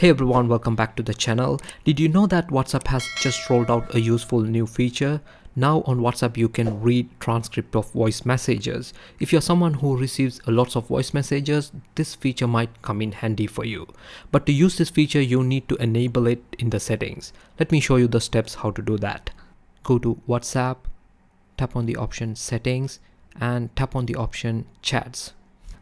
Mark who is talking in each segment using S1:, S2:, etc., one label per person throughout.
S1: Hey everyone, welcome back to the channel. Did you know that WhatsApp has just rolled out a useful new feature? Now on WhatsApp you can read transcript of voice messages. If you're someone who receives lots of voice messages, this feature might come in handy for you. But to use this feature you need to enable it in the settings. Let me show you the steps how to do that. Go to WhatsApp, tap on the option settings and tap on the option chats.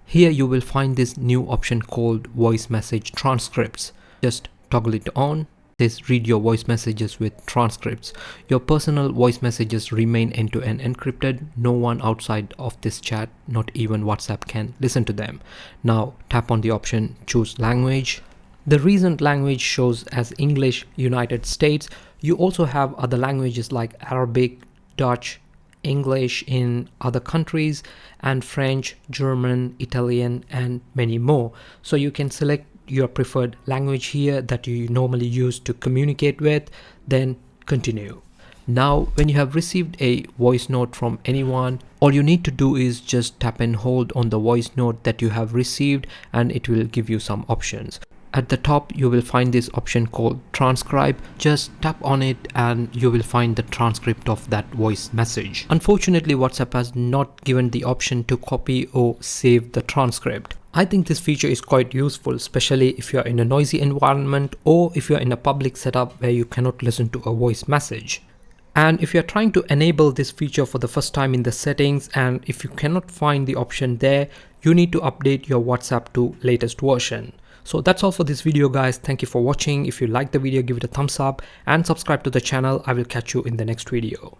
S1: Here you will find this new option called voice message transcripts. Just toggle it on. This read your voice messages with transcripts. Your personal voice messages remain end-to-end encrypted. No one outside of this chat, not even WhatsApp, can listen to them. Now tap on the option choose language. The recent language shows as English, United States. You also have other languages like Arabic, Dutch, English in other countries, and French, German, Italian, and many more. So you can select your preferred language here that you normally use to communicate with, then continue. Now when you have received a voice note from anyone, all you need to do is just tap and hold on the voice note that you have received and it will give you some options. At the top you will find this option called transcribe. Just tap on it and you will find the transcript of that voice message. Unfortunately, WhatsApp has not given the option to copy or save the transcript. I think this feature is quite useful, especially if you're in a noisy environment or if you're in a public setup where you cannot listen to a voice message. And if you're trying to enable this feature for the first time in the settings and if you cannot find the option there, you need to update your WhatsApp to latest version. So that's all for this video guys. Thank you for watching. If you liked the video, give it a thumbs up and subscribe to the channel. I will catch you in the next video.